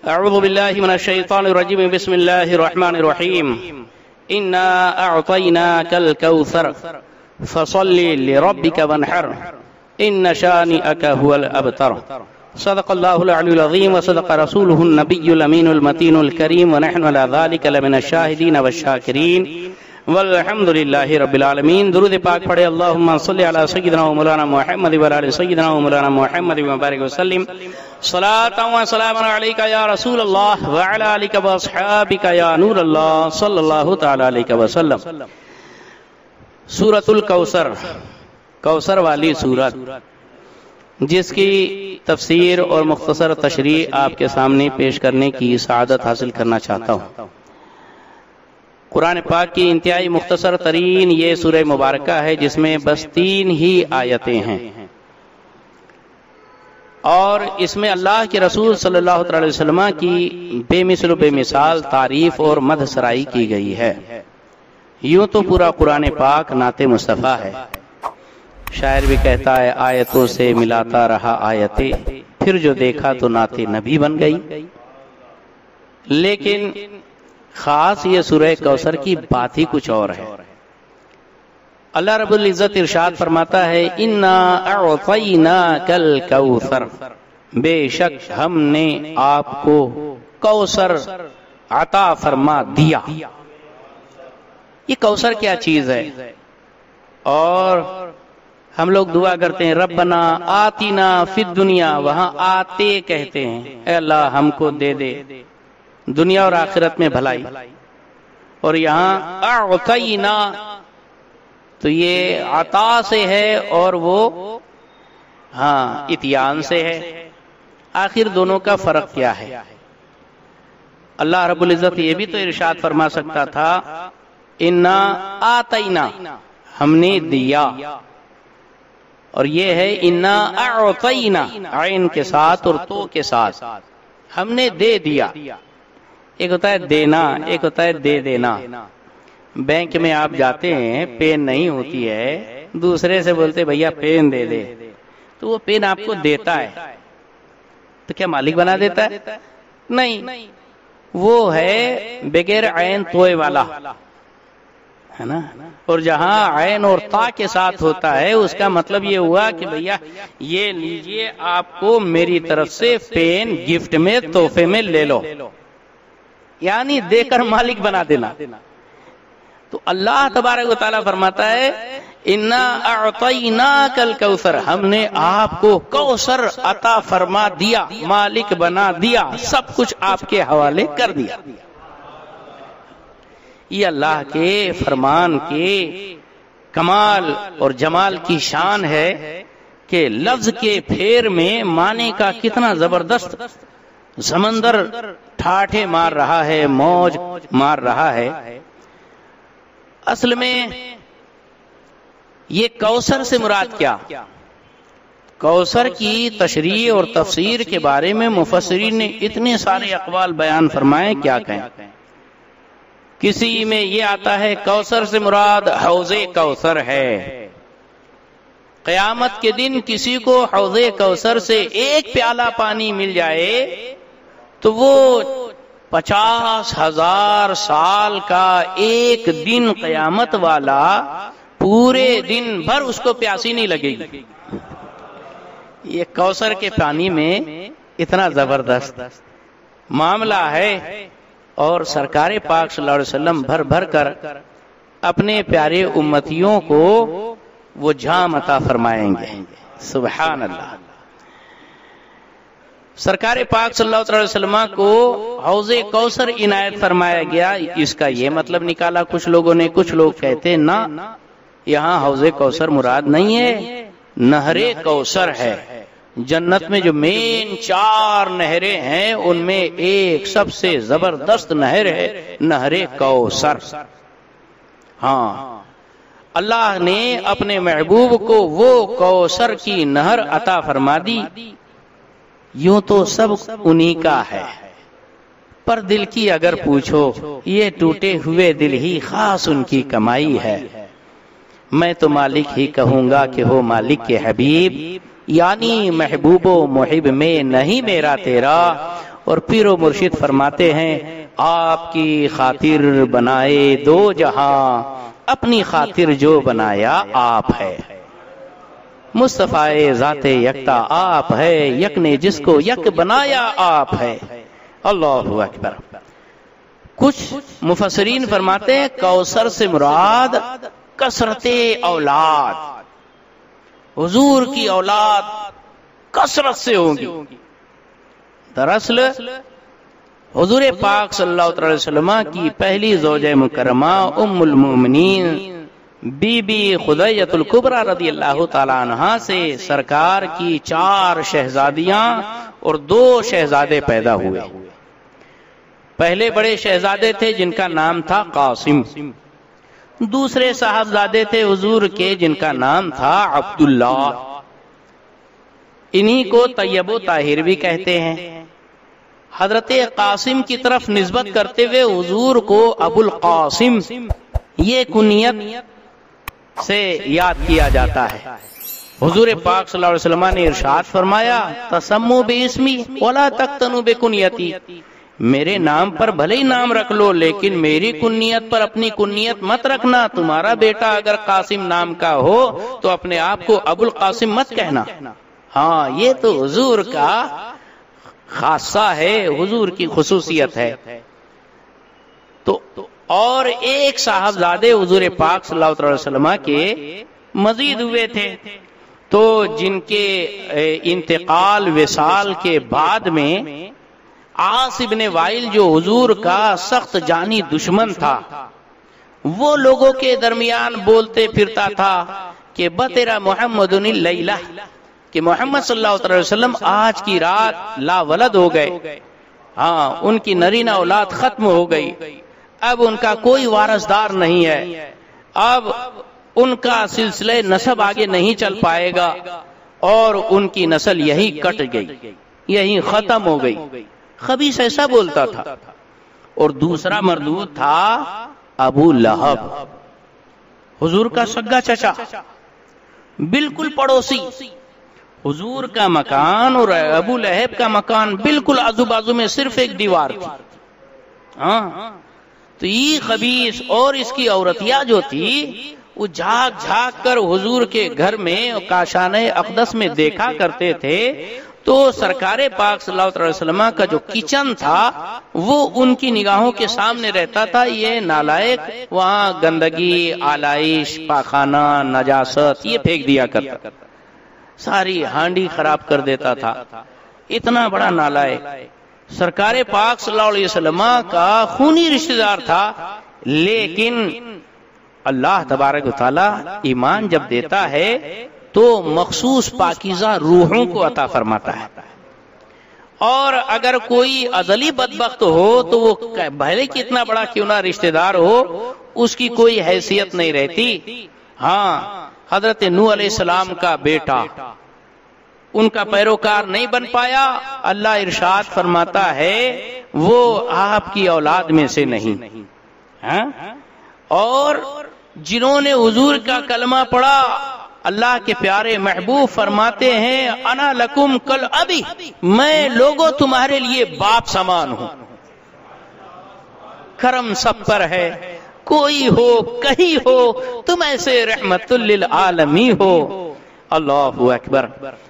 اعوذ باللہ من الشیطان الرجیم بسم اللہ الرحمن الرحیم انا اعطیناک الکوثر فصل لربک وانحر ان شانئک هو الابتر صدق اللہ العلی العظیم وصدق رسولہ النبی الامین المتین الکریم ونحن علی ذلک لمن الشاہدین والشاکرین والحمد للہ رب العالمین. درود پاک پڑھے. اللہم صلی علی سیدنا و مولانا محمد و علی سیدنا و مولانا محمد و بارک وسلم. صلاة و سلام علیکہ یا رسول اللہ و علی آلکہ و اصحابکہ یا نور اللہ صلی اللہ تعالی علیہ وسلم. سورۃ الکوثر، کوثر والی سورت، جس کی تفسیر اور مختصر تشریح آپ کے سامنے پیش کرنے کی سعادت حاصل کرنا چاہتا ہوں. قرآن پاک کی انتہائی مختصر ترین یہ سورہ مبارکہ ہے جس میں بس 3 ہی آیتیں ہیں، اور اس میں اللہ کے رسول صلی اللہ علیہ وسلم کی بے مثل و بے مثال تعریف اور مدح سرائی کی گئی ہے. یوں تو پورا قرآن پاک نعت مصطفیٰ ہے. شاعر بھی کہتا ہے آیتوں سے ملاتا رہا آیتیں، پھر جو دیکھا تو نعت نبی بن گئی. لیکن خاص یہ سورہ کوثر کی بات ہی کچھ اور ہے. اللہ رب العزت ارشاد فرماتا ہے انا اعطیناک الکوثر، بے شک ہم نے آپ کو کوثر عطا فرما دیا. یہ کوثر کیا چیز ہے؟ اور ہم لوگ دعا کرتے ہیں ربنا آتینا فی الدنیا، وہاں آتے کہتے ہیں اے اللہ ہم کو دے دے دنیا اور آخرت میں بھلائی. اور یہاں اعطینا تو یہ عطا سے ہے اور وہ اتیان سے ہے. آخر دونوں کا فرق کیا ہے؟ اللہ رب العزت یہ بھی تو ارشاد فرما سکتا تھا انا آتینا، ہم نے دیا، اور یہ ہے انا اعطینا عین کے ساتھ اور تو کے ساتھ، ہم نے دے دیا. ایک ہوتا ہے دینا، ایک ہوتا ہے دے دینا. بینک میں آپ جاتے ہیں، پین نہیں ہوتی ہے، دوسرے سے بولتے بھیا پین دے دے، تو وہ پین آپ کو دیتا ہے، تو کیا مالک بنا دیتا ہے؟ نہیں، وہ ہے بغیر عین توئے والا، ہے نا. اور جہاں عین اور تا کے ساتھ ہوتا ہے اس کا مطلب یہ ہوا کہ بھیا یہ لیجئے، آپ کو میری طرف سے پین گفٹ میں تحفے میں لے لو، یعنی دے کر مالک بنا دینا. تو اللہ تبارک و تعالیٰ فرماتا ہے انا اعطیناک الکوثر، ہم نے آپ کو کوثر عطا فرما دیا، مالک بنا دیا، سب کچھ آپ کے حوالے کر دیا. یہ اللہ کے فرمان کے کمال اور جمال کی شان ہے کہ لفظ کے پھیر میں معنی کا کتنا زبردست سمندر ٹھاٹھے مار رہا ہے، موج مار رہا ہے. اصل میں یہ کوثر سے مراد کیا؟ کوثر کی تشریح اور تفسیر کے بارے میں مفسرین نے اتنے سارے اقوال بیان فرمائے، کیا کہیں. کسی میں یہ آتا ہے کوثر سے مراد حوض کوثر ہے. قیامت کے دن کسی کو حوض کوثر سے ایک پیالہ پانی مل جائے تو وہ 50,000 سال کا ایک دن قیامت والا پورے دن بھر اس کو پیاسی نہیں لگے گی. یہ کوثر کے پانی میں اتنا زبردست معاملہ ہے. اور سرکار پاک صلی اللہ علیہ وسلم بھر بھر کر اپنے پیارے امتیوں کو وہ جام عطا فرمائیں گے. سبحان اللہ. سرکار پاک صلی اللہ علیہ وسلم کو حوض کوثر عنایت فرمایا گیا. اس کا یہ مطلب نکالا کچھ لوگوں نے، کچھ لوگ کہتے نہ، یہاں حوض کوثر مراد نہیں ہے، نہر کوثر ہے. جنت میں جو مین 4 نہریں ہیں ان میں ایک سب سے زبردست نہر ہے نہر کوثر. اللہ نے اپنے محبوب کو وہ کوثر کی نہر عطا فرما دی. یوں تو سب انہی کا ہے، پر دل کی اگر پوچھو یہ ٹوٹے ہوئے دل ہی خاص ان کی کمائی ہے. میں تو مالک ہی کہوں گا کہ ہو مالک کے حبیب، یعنی محبوب و محب میں نہیں میرا تیرا، اور پیر و مرشد فرماتے ہیں آپ کی خاطر بنائے دو جہاں، اپنی خاطر جو بنایا آپ ہے، مصطفیٰ ذات یکتا آپ ہے، یک نے جس کو یک بنایا آپ ہے۔ اللہ اکبر۔ کچھ مفسرین فرماتے ہیں کوثر سے مراد کثرت اولاد، حضور کی اولاد کثرت سے ہوگی۔ دراصل حضور پاک صلی اللہ علیہ وسلم کی پہلی زوجہ مکرمہ ام المومنین بی بی خدیجہ الکبریٰ رضی اللہ تعالی عنہا سے سرکار کی 4 شہزادیاں اور 2 شہزادے پیدا ہوئے۔ پہلے بڑے شہزادے تھے جن کا نام تھا قاسم، دوسرے صاحبزادے تھے حضور کے جن کا نام تھا عبداللہ، انہی کو طیب و طاہر بھی کہتے ہیں۔ حضرت قاسم کی طرف نسبت کرتے ہوئے حضور کو ابو القاسم یہ کنیت سے یاد کیا جاتا ہے۔ حضور پاک صلی اللہ علیہ وسلم نے ارشاد فرمایا تسموا باسمی ولا تقتنوا بکنیتی، میرے نام پر بھلے ہی نام رکھ لو لیکن میری کنیت پر اپنی کنیت مت رکھنا۔ تمہارا بیٹا اگر قاسم نام کا ہو تو اپنے آپ کو ابو القاسم مت کہنا۔ ہاں یہ تو حضور کا خاصہ ہے، حضور کی خصوصیت ہے۔ تو اور ایک صاحبزادے حضور پاک صلی اللہ علیہ وسلم کے مزید ہوئے تھے، تو جن کے انتقال وصال کے بعد میں عاص ابن وائل جو حضور کا سخت جانی دشمن تھا، وہ لوگوں کے درمیان بولتے پھرتا تھا کہ بتیرا محمد اللیلہ، کہ محمد صلی اللہ علیہ وسلم آج کی رات لا ولد ہو گئے، ہاں ان کی نرینہ اولاد ختم ہو گئی، اب ان کا کوئی وارثدار نہیں ہے، اب ان کا سلسلہ نسب آگے نہیں چل پائے گا، اور ان کی نسل یہی کٹ گئی، یہی ختم ہو گئی۔ خبیث ایسا بولتا تھا۔ اور دوسرا مردود تھا ابو لہب، حضور کا سگا چچا، بالکل پڑوسی۔ حضور کا مکان اور ابو لہب کا مکان بالکل آزو بازو میں صرف ایک دیوار تھی۔ ہاں تو یہ خبیث اور اس کی عورتیاں جو تھی وہ جھاگ جھاگ کر حضور کے گھر میں کاشانہ اقدس میں دیکھا کرتے تھے، تو سرکار پاک صلی اللہ علیہ وسلم کا جو کچن تھا وہ ان کی نگاہوں کے سامنے رہتا تھا۔ یہ نالائق وہاں گندگی، آلائش، پاخانہ، نجاست یہ پھینک دیا کرتا، ساری ہانڈی خراب کر دیتا تھا، اتنا بڑا نالائق۔ سرکار پاک صلی اللہ علیہ وسلم کا خونی رشتہ دار تھا، لیکن اللہ تبارک و تعالی ایمان جب دیتا ہے تو مخصوص پاکیزہ روحوں کو عطا فرماتا ہے، اور اگر کوئی ازلی بدبخت ہو تو وہ بھلے کتنا بڑا کیوں نہ رشتہ دار ہو اس کی کوئی حیثیت نہیں رہتی۔ ہاں حضرت نوح علیہ السلام کا بیٹا ان کا پیروکار نہیں بن پایا، اللہ ارشاد فرماتا ہے وہ آپ کی اولاد میں سے نہیں۔ اور جنہوں نے حضور کا کلمہ پڑھا، اللہ کے پیارے محبوب فرماتے ہیں انا لکم کل ابی، میں لوگوں تمہارے لیے باپ سمان ہوں۔ کرم سب پر ہے، کوئی ہو کہیں ہو تم ایسے رحمت للعالمین ہو۔ اللہ اکبر۔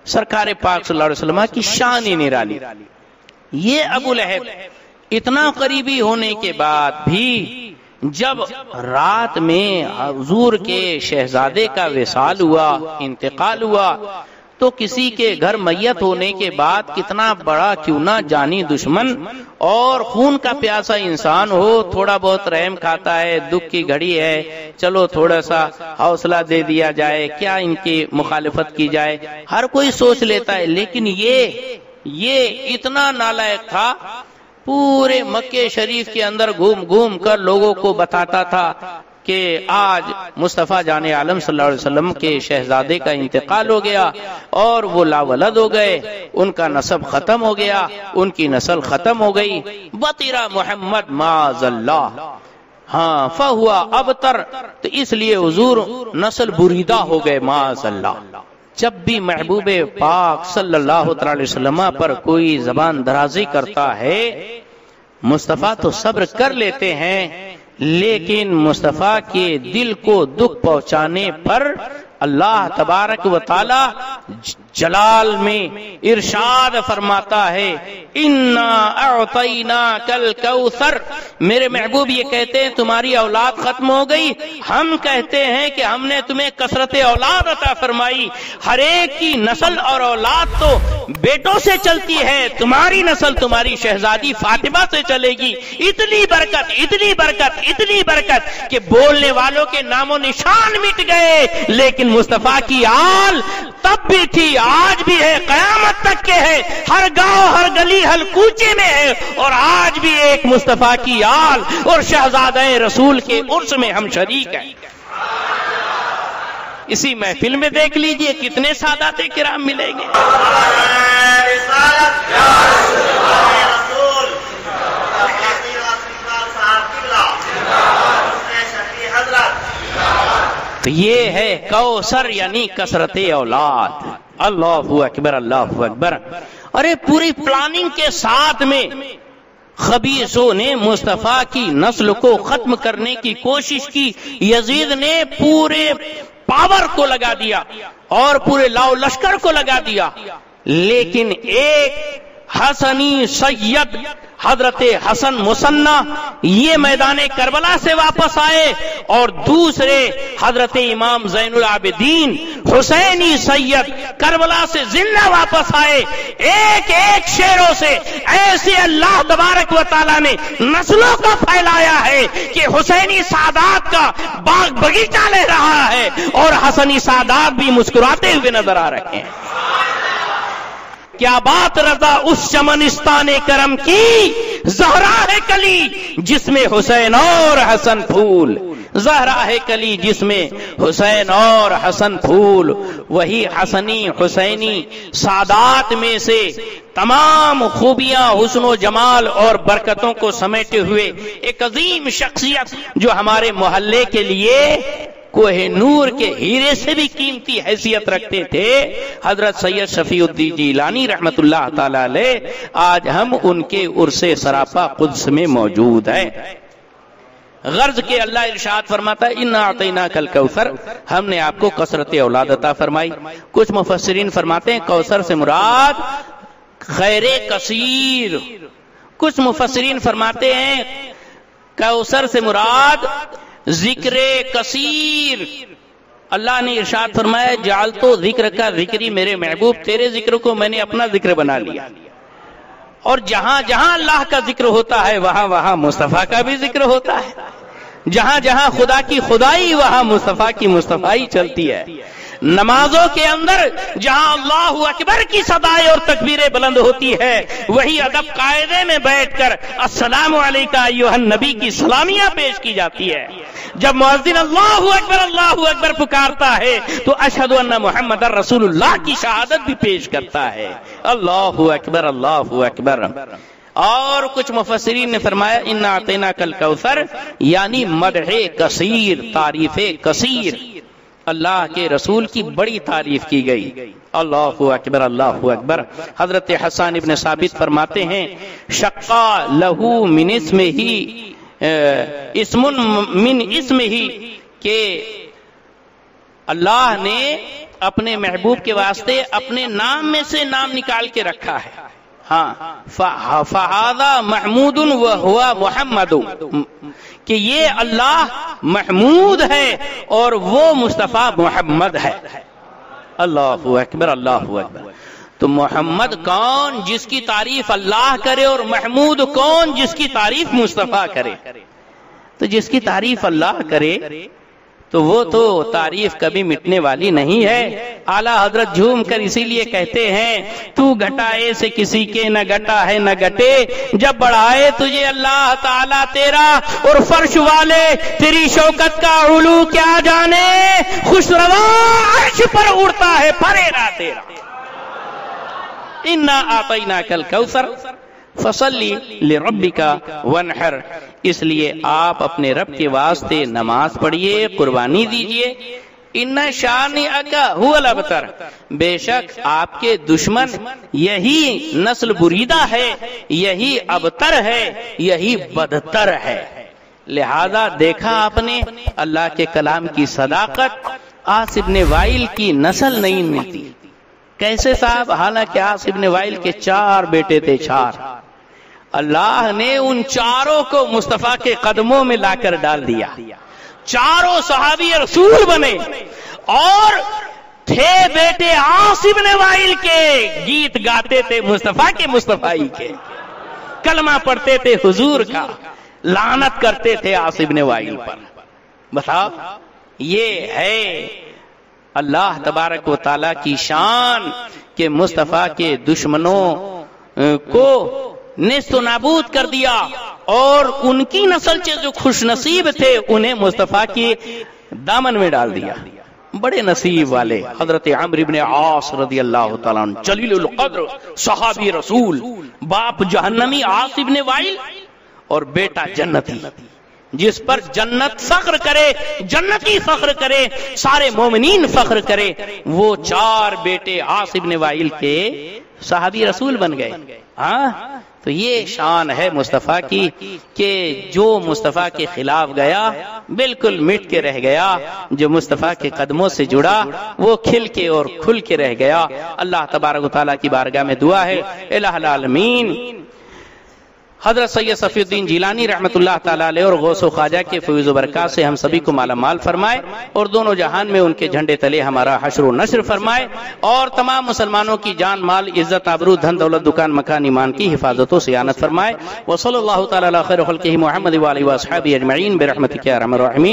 سرکار پاک صلی اللہ علیہ وسلم کی شان ہی نرالی۔ یہ ابو لہب اتنا قریبی ہونے کے بعد بھی جب رات میں حضور کے شہزادے کا وصال ہوا، انتقال ہوا، تو کسی کے گھر میت ہونے کے بعد کتنا بڑا کیوں نہ جانی دشمن اور خون کا پیاسا انسان ہو، تھوڑا بہت رحم کھاتا ہے، دکھ کی گھڑی ہے، چلو تھوڑا سا حوصلہ دے دیا جائے، کیا ان کی مخالفت کی جائے، ہر کوئی سوچ لیتا ہے۔ لیکن یہ اتنا نالائق تھا، پورے مکے شریف کے اندر گھوم گھوم کر لوگوں کو بتاتا تھا کہ آج مصطفیٰ جان عالم صلی اللہ علیہ وسلم کے شہزادے کا انتقال ہو گیا اور وہ لاولد ہو گئے، ان کا نسب ختم ہو گیا، ان کی نسل ختم ہو گئی۔ بطیرہ محمد معاذ اللہ، ہاں فہوا ابتر، تو اس لیے حضور نسل بریدہ ہو گئے معاذ اللہ، جب بھی محبوب پاک صلی اللہ علیہ وسلم پر کوئی زبان درازی کرتا ہے مصطفیٰ تو صبر کر لیتے ہیں، لیکن مصطفیٰ کے دل کو دکھ پہنچانے پر اللہ تبارک و تعالی جلال میں ارشاد فرماتا ہے انا اعطیناک الکوثر۔ میرے محبوب یہ کہتے ہیں تمہاری اولاد ختم ہو گئی، ہم کہتے ہیں کہ ہم نے تمہیں کثرت اولاد عطا فرمائی، ہر ایک کی نسل اور اولاد تو بیٹوں سے چلتی ہے، تمہاری نسل تمہاری شہزادی فاطمہ سے چلے گی، اتنی برکت اتنی برکت اتنی برکت کہ بولنے والوں کے نام و نشان مٹ گئے، لیکن مصطفیٰ کی آل تب بھی تھی، آج بھی ہے، قیامت تک کے ہے، ہر گاؤں ہر گلی ہر کوچے میں ہے، اور آج بھی ایک مصطفیٰ کی آل اور شہزادہ رسول کے عرس میں ہم شریک ہیں۔ اسی محفل میں دیکھ لیجئے کتنے سادات کرام ملیں گے۔ تو یہ ہے کوثر یعنی کثرت اولاد۔ اللہ اکبر اللہ اکبر۔ ارے پوری پلاننگ کے ساتھ میں خبیثوں نے مصطفیٰ کی نسل کو ختم کرنے کی کوشش کی، یزید نے پورے پاور کو لگا دیا اور پورے لاؤ لشکر کو لگا دیا، لیکن ایک حسنی سید حضرت حسن مصنع یہ میدان کربلا سے واپس آئے، اور دوسرے حضرت امام زین العابدین حسینی سید کربلا سے زندہ واپس آئے۔ ایک ایک شیروں سے ایسے اللہ تبارک و تعالیٰ نے نسلوں کو پھیلایا ہے کہ حسینی سادات کا باغ باغیچہ لے رہا ہے، اور حسنی سادات بھی مسکراتے ہوئے نظر آ رہے ہیں۔ کیا بات رضا اس چمنستان کرم کی، زہرا ہے کلی جس میں حسین اور حسن پھول، زہرا ہے کلی جس میں حسین اور حسن پھول۔ وہی حسنی حسینی سادات میں سے تمام خوبیاں حسن و جمال اور برکتوں کو سمیٹے ہوئے ایک عظیم شخصیت جو ہمارے محلے کے لیے کوہ نور کے ہیرے سے بھی قیمتی حیثیت رکھتے تھے، حضرت سید شفیع الدین جیلانی رحمت اللہ تعالی علیہ، آج ہم ان کے عرس سراپا قدس میں موجود ہیں۔ غرض کے اللہ ارشاد فرماتا ہے انا اعطیناک الکوثر، ہم نے آپ کو کثرت اولاد عطا فرمائی۔ کچھ مفسرین فرماتے ہیں کوثر سے مراد خیر کثیر، کچھ مفسرین فرماتے ہیں کوثر سے مراد ذکر کثیر۔ اللہ نے ارشاد فرمایا جعل تو ذکر کا ذکری، میرے محبوب تیرے ذکر کو میں نے اپنا ذکر بنا لیا، اور جہاں جہاں اللہ کا ذکر ہوتا ہے وہاں وہاں مصطفیٰ کا بھی ذکر ہوتا ہے، جہاں جہاں خدا کی خدائی وہاں مصطفیٰ کی مصطفائی چلتی ہے۔ نمازوں کے اندر جہاں اللہ اکبر کی صدائیں اور تکبیریں بلند ہوتی ہے، وہی ادب قاعدے میں بیٹھ کر السلام علیکہ ایھا النبی کی سلامیاں پیش کی جاتی ہے۔ جب مؤذن اللہ اکبر پکارتا ہے تو اشہد ان محمد رسول اللہ کی شہادت بھی پیش کرتا ہے۔ اللہ اکبر اللہ اکبر۔ اور کچھ مفسرین نے فرمایا انا اعطیناک الکوثر یعنی مدح کثیر، تعریف کثیر، اللہ کے رسول کی بڑی تعریف کی گئی۔ اللہ اکبر اللہ اکبر۔ حضرت حسان ابن ثابت فرماتے ہیں شقا لہو من اسمہ اسم من اسمہ، کہ اللہ نے اپنے محبوب کے واسطے اپنے نام میں سے نام نکال کے رکھا ہے۔ ہاں فہذا محمود وہو محمد، کہ یہ اللہ محمود ہے اور وہ مصطفیٰ محمد ہے۔ اللہ اکبر اللہ اکبر۔ تو محمد کون جس کی تعریف اللہ کرے، اور محمود کون جس کی تعریف مصطفیٰ کرے؟ تو جس کی تعریف اللہ کرے تو وہ تو تعریف کبھی مٹنے والی نہیں ہے۔ اعلیٰ حضرت جھوم کر اسی لیے کہتے ہیں تو گھٹائے سے کسی کے نہ گھٹا ہے نہ گھٹے، جب بڑھائے تجھے اللہ تعالیٰ تیرا، اور فرش والے تیری شوکت کا علو کیا جانے، خوش روا عرش پر اڑتا ہے پریرا تیرا۔ انا اعطیناک الکوثر فصلی لربک وانحر، اس لیے آپ اپنے رب کے واسطے نماز پڑھیے، قربانی دیجئے۔ ان شانئک هو الابتر، بے شک آپ کے دشمن یہی نسل بریدہ ہے، یہی ابتر ہے، یہی بدتر ہے۔ لہذا دیکھا آپ نے اللہ کے کلام کی صداقت، عاص ابن وائل کی نسل نہیں ملتی۔ کیسے صاحب؟ حالانکہ عاص ابن وائل کے 4 بیٹے تھے، 4۔ اللہ نے ان چاروں کو مصطفیٰ کے قدموں میں لا کر ڈال دیا، چاروں صحابی رسول بنے، اور تھے بیٹے عاص ابن وائل کے، گیت گاتے تھے مصطفیٰ کے مصطفائی کے، کلمہ پڑھتے تھے حضور کا، لعنت کرتے تھے عاص ابن وائل پر۔ بتاؤ، یہ ہے اللہ تبارک و تعالیٰ کی شان کہ مصطفیٰ کے دشمنوں کو نیست و نابود کر دیا، اور ان کی نسل سے جو خوش نصیب تھے انہیں مصطفیٰ کی دامن میں ڈال دیا۔ بڑے نصیب والے حضرت عمرو بن عاص رضی اللہ تعالیٰ عنہ، جلیل القدر صحابی رسول، باپ جہنمی عاص ابن وائل اور بیٹا جنتی، جس پر جنت فخر کرے، جنتی فخر کرے، سارے مومنین فخر کرے، وہ 4 بیٹے عاص ابن وائل کے صحابی رسول بن گئے۔ ہاں، تو یہ شان ہے مصطفیٰ کی کہ جو مصطفیٰ کے خلاف گیا بالکل مٹ کے رہ گیا، جو مصطفیٰ کے قدموں سے جڑا وہ کھل کے اور کھل کے رہ گیا۔ اللہ تبارک و تعالیٰ کی بارگاہ میں دعا ہے، الہ العالمین حضرت سید صفی الدین جیلانی رحمت اللہ تعالیٰ علیہ اور غوث و خواجہ کے فیض و برکات سے ہم سبھی کو مالا مال فرمائے، اور دونوں جہان میں ان کے جھنڈے تلے ہمارا حشر و نشر فرمائے، اور تمام مسلمانوں کی جان مال عزت آبرو دھن دولت دکان مکان ایمان کی حفاظت و صیانت فرمائے۔ وصلی اللہ تعالیٰ علی خیر خلقہ محمد وآلہ وصحبہ اجمعین برحمتک یا ارحم الراحمین۔